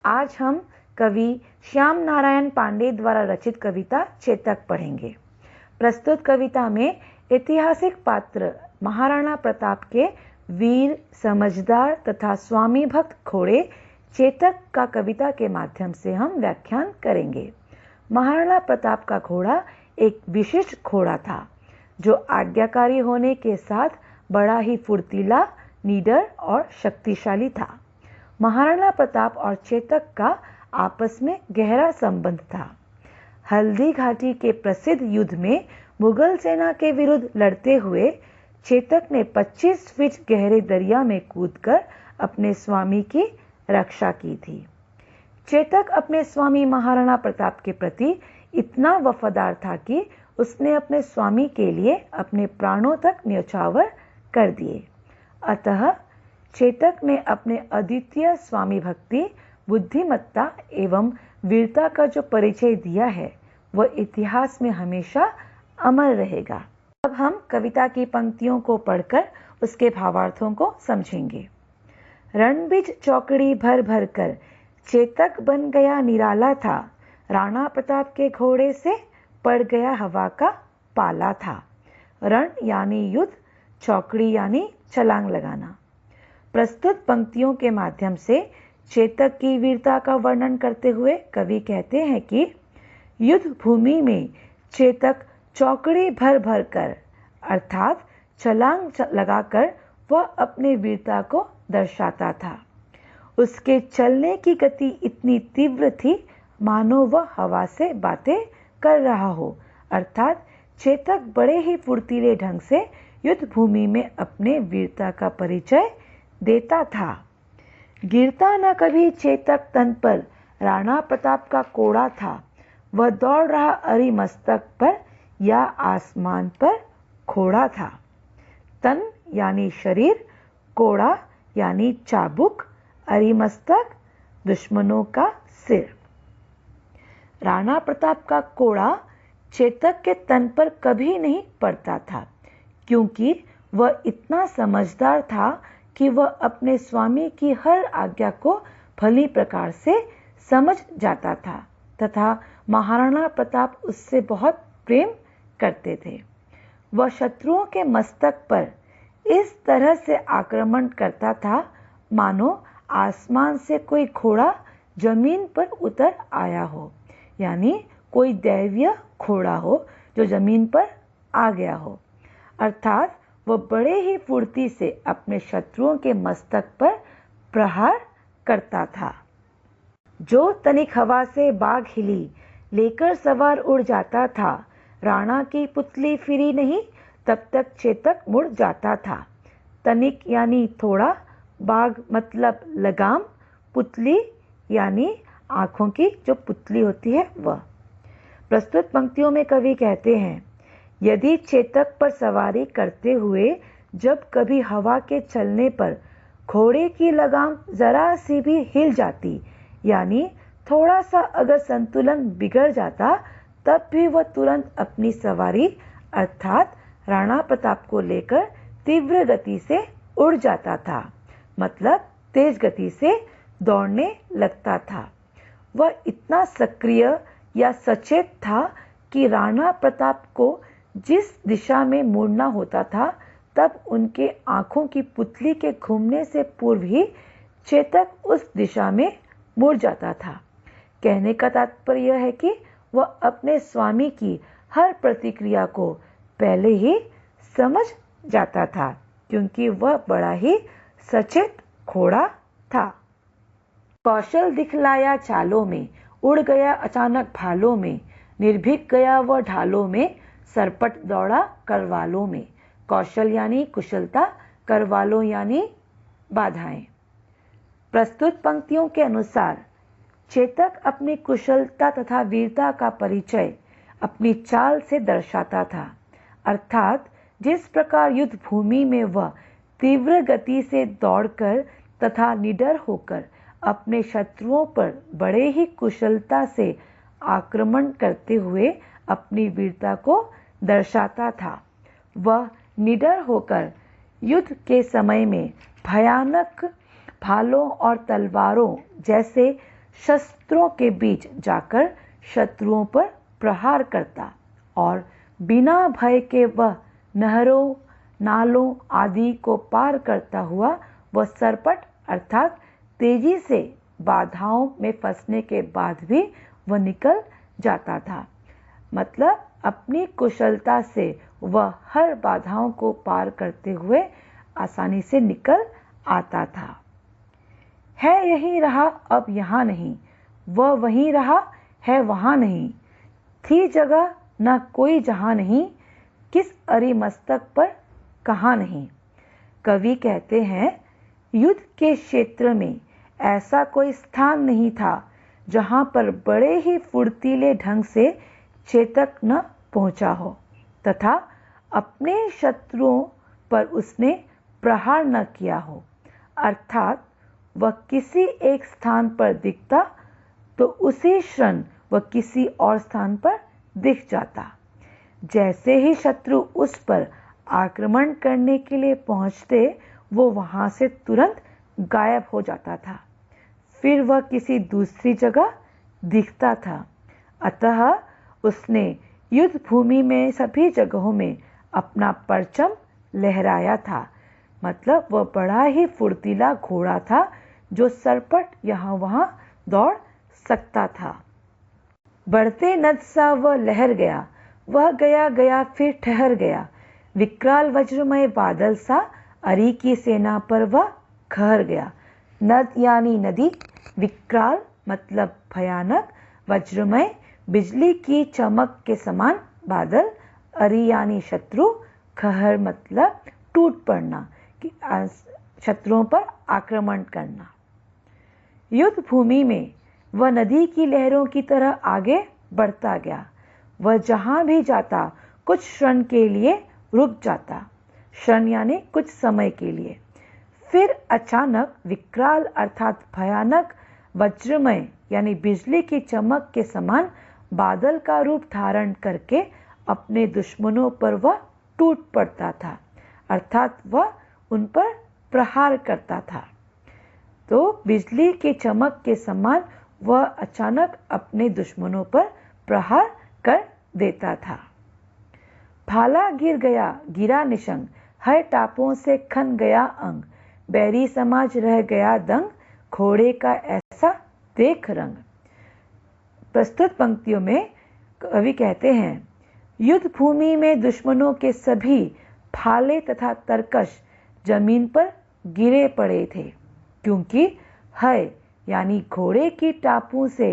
आज हम कवि श्याम नारायण पांडे द्वारा रचित कविता चेतक पढ़ेंगे। प्रस्तुत कविता में ऐतिहासिक पात्र महाराणा प्रताप के वीर, समझदार तथा स्वामी भक्त घोड़े चेतक का कविता के माध्यम से हम व्याख्यान करेंगे। महाराणा प्रताप का घोड़ा एक विशिष्ट घोड़ा था जो आज्ञाकारी होने के साथ बड़ा ही फुर्तीला, निडर और शक्तिशाली था। महाराणा प्रताप और चेतक का आपस में गहरा संबंध था। हल्दी घाटी के प्रसिद्ध युद्ध में मुगल सेना के विरुद्ध लड़ते हुए चेतक ने 25 फीट गहरे दरिया में कूदकर अपने स्वामी की रक्षा की थी। चेतक अपने स्वामी महाराणा प्रताप के प्रति इतना वफादार था कि उसने अपने स्वामी के लिए अपने प्राणों तक न्यौछावर कर दिए। अतः चेतक ने अपने अद्वितीय स्वामी भक्ति, बुद्धिमत्ता एवं वीरता का जो परिचय दिया है वह इतिहास में हमेशा अमर रहेगा। अब हम कविता की पंक्तियों को पढ़कर उसके भावार्थों को समझेंगे। रणबीज चौकड़ी भर भर कर चेतक बन गया निराला था, राणा प्रताप के घोड़े से पड़ गया हवा का पाला था। रण यानी युद्ध, चौकड़ी यानी छलांग लगाना। प्रस्तुत पंक्तियों के माध्यम से चेतक की वीरता का वर्णन करते हुए कवि कहते हैं कि युद्ध भूमि में चेतक चौकड़ी भर भर कर अर्थात छलांग लगाकर वह अपने वीरता को दर्शाता था। उसके चलने की गति इतनी तीव्र थी मानो वह हवा से बातें कर रहा हो, अर्थात चेतक बड़े ही फुर्तीले ढंग से युद्ध भूमि में अपने वीरता का परिचय देता था। गिरता न कभी चेतक तन पर राणा प्रताप का कोड़ा था, वह दौड़ रहा अरिमस्तक पर या आसमान पर घोड़ा था। तन यानी शरीर, कोड़ा यानी चाबुक, अरिमस्तक दुश्मनों का सिर। राणा प्रताप का कोड़ा चेतक के तन पर कभी नहीं पड़ता था, क्योंकि वह इतना समझदार था कि वह अपने स्वामी की हर आज्ञा को भली प्रकार से समझ जाता था तथा महाराणा प्रताप उससे बहुत प्रेम करते थे। वह शत्रुओं के मस्तक पर इस तरह से आक्रमण करता था मानो आसमान से कोई घोड़ा जमीन पर उतर आया हो, यानी कोई दैवीय घोड़ा हो जो जमीन पर आ गया हो। अर्थात वह बड़े ही फुर्ती से अपने शत्रुओं के मस्तक पर प्रहार करता था। जो तनिक हवा से बाग हिली लेकर सवार उड़ जाता था, राणा की पुतली फिरी नहीं तब तक चेतक मुड़ जाता था। तनिक यानी थोड़ा, बाग मतलब लगाम, पुतली यानी आंखों की जो पुतली होती है वह। प्रस्तुत पंक्तियों में कवि कहते हैं, यदि चेतक पर सवारी करते हुए जब कभी हवा के चलने पर घोड़े की लगाम जरा सी भी हिल जाती, यानी थोड़ा सा अगर संतुलन बिगड़ जाता, तब भी वह तुरंत अपनी सवारी अर्थात राणा प्रताप को लेकर तीव्र गति से उड़ जाता था, मतलब तेज गति से दौड़ने लगता था। वह इतना सक्रिय या सचेत था कि राणा प्रताप को जिस दिशा में मुड़ना होता था तब उनके आंखों की पुतली के घूमने से पूर्व ही चेतक उस दिशा में मुड़ जाता था। कहने का तात्पर्य यह है कि वह अपने स्वामी की हर प्रतिक्रिया को पहले ही समझ जाता था, क्योंकि वह बड़ा ही सचेत घोड़ा था। कौशल दिखलाया चालों में, उड़ गया अचानक भालों में, निर्भीक गया वह ढालों में, सरपट दौड़ा करवालों में। कौशल यानी कुशलता, करवालों यानी बाधाएं। प्रस्तुत पंक्तियों के अनुसार चेतक अपनी कुशलता तथा वीरता का परिचय अपनी चाल से दर्शाता था, अर्थात जिस प्रकार युद्ध भूमि में वह तीव्र गति से दौड़कर तथा निडर होकर अपने शत्रुओं पर बड़े ही कुशलता से आक्रमण करते हुए अपनी वीरता को दर्शाता था। वह निडर होकर युद्ध के समय में भयानक भालों और तलवारों जैसे शस्त्रों के बीच जाकर शत्रुओं पर प्रहार करता और बिना भय के वह नहरों, नालों आदि को पार करता हुआ वह सरपट अर्थात तेजी से बाधाओं में फंसने के बाद भी वह निकल जाता था। मतलब अपनी कुशलता से वह हर बाधाओं को पार करते हुए आसानी से निकल आता था। है यही रहा अब यहाँ नहीं, वह वहीं रहा है वहाँ नहीं, थी जगह न कोई जहाँ नहीं, किस अरि मस्तक पर कहाँ नहीं। कवि कहते हैं, युद्ध के क्षेत्र में ऐसा कोई स्थान नहीं था जहाँ पर बड़े ही फुर्तीले ढंग से चेतक न पहुँचा हो तथा अपने शत्रुओं पर उसने प्रहार न किया हो। अर्थात वह किसी एक स्थान पर दिखता तो उसी क्षण वह किसी और स्थान पर दिख जाता। जैसे ही शत्रु उस पर आक्रमण करने के लिए पहुंचते वो वहां से तुरंत गायब हो जाता था, फिर वह किसी दूसरी जगह दिखता था। अतः उसने युद्ध भूमि में सभी जगहों में अपना परचम लहराया था। मतलब वह बड़ा ही फुर्तीला घोड़ा था जो सरपट यहाँ वहाँ दौड़ सकता था। बढ़ते नद सा वह लहर गया, वह गया गया फिर ठहर गया। विकराल वज्रमय बादल सा अरि की सेना पर वह खहर गया। नद यानी नदी, विकराल मतलब भयानक, वज्रमय बिजली की चमक के समान बादल, अरि यानी शत्रु, खहर मतलब टूट पड़ना कि शत्रुओं पर आक्रमण करना। युद्ध भूमि में वह नदी की लहरों की तरह आगे बढ़ता गया। वह जहां भी जाता कुछ क्षण के लिए रुक जाता, क्षण यानी कुछ समय के लिए, फिर अचानक विकराल अर्थात भयानक वज्रमय यानी बिजली की चमक के समान बादल का रूप धारण करके अपने दुश्मनों पर वह टूट पड़ता था, अर्थात वह उन पर प्रहार करता था। तो बिजली की चमक के समान वह अचानक अपने दुश्मनों पर प्रहार कर देता था। भाला गिर गया, गिरा निशंग, हर टापों से खन गया अंग, बैरी समाज रह गया दंग, घोड़े का ऐसा देख रंग। प्रस्तुत पंक्तियों में कवि कहते हैं, युद्ध भूमि में दुश्मनों के सभी भाले तथा तरकश जमीन पर गिरे पड़े थे, क्योंकि है यानी घोड़े की टापों से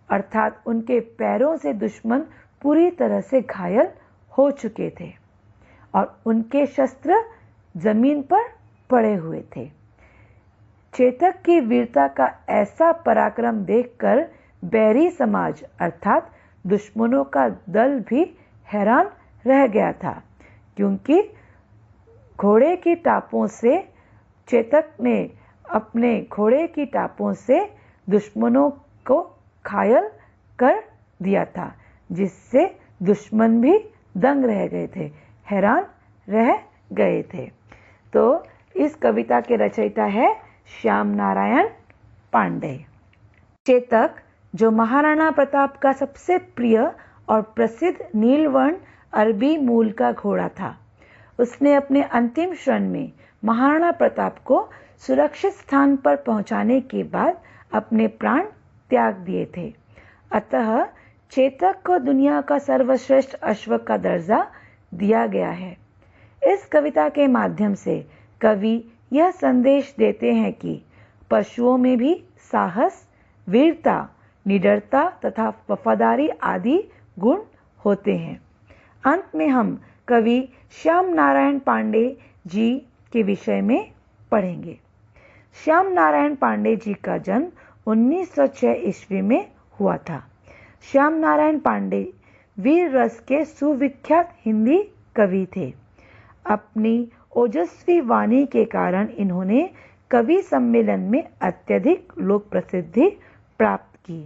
अर्थात उनके पैरों से दुश्मन पूरी तरह से घायल हो चुके थे और उनके शस्त्र जमीन पर पड़े हुए थे। चेतक की वीरता का ऐसा पराक्रम देखकर बैरी समाज अर्थात दुश्मनों का दल भी हैरान रह गया था, क्योंकि घोड़े की टापों से चेतक ने अपने घोड़े की टापों से दुश्मनों को घायल कर दिया था, जिससे दुश्मन भी दंग रह गए थे, हैरान रह गए थे। तो इस कविता के रचयिता है श्याम नारायण पांडे। चेतक जो महाराणा प्रताप का सबसे प्रिय और प्रसिद्ध नीलवर्ण अरबी मूल का घोड़ा था, उसने अपने अंतिम क्षण में महाराणा प्रताप को सुरक्षित स्थान पर पहुंचाने के बाद अपने प्राण त्याग दिए थे। अतः चेतक को दुनिया का सर्वश्रेष्ठ अश्व का दर्जा दिया गया है। इस कविता के माध्यम से कवि यह संदेश देते हैं कि पशुओं में भी साहस, वीरता, निडरता तथा वफादारी आदि गुण होते हैं। अंत में हम कवि श्याम नारायण पांडे जी के विषय में पढ़ेंगे। श्याम नारायण पांडे जी का जन्म 1906 ईस्वी में हुआ था। श्याम नारायण पांडे वीर रस के सुविख्यात हिंदी कवि थे। अपनी ओजस्वी वाणी के कारण इन्होंने कवि सम्मेलन में अत्यधिक लोक प्रसिद्धि प्राप्त की।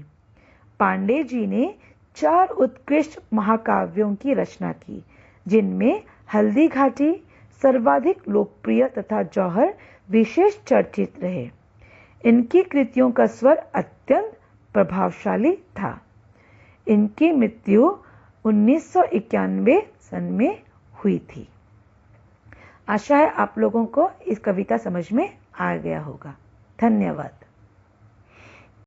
पांडे जी ने 4 उत्कृष्ट महाकाव्यों की रचना की, जिनमें हल्दी घाटी सर्वाधिक लोकप्रिय तथा जौहर विशेष चर्चित रहे। इनकी कृतियों का स्वर अत्यंत प्रभावशाली था। इनकी मृत्यु 1991 सन में हुई थी। आशा है आप लोगों को इस कविता समझ में आ गया होगा। धन्यवाद।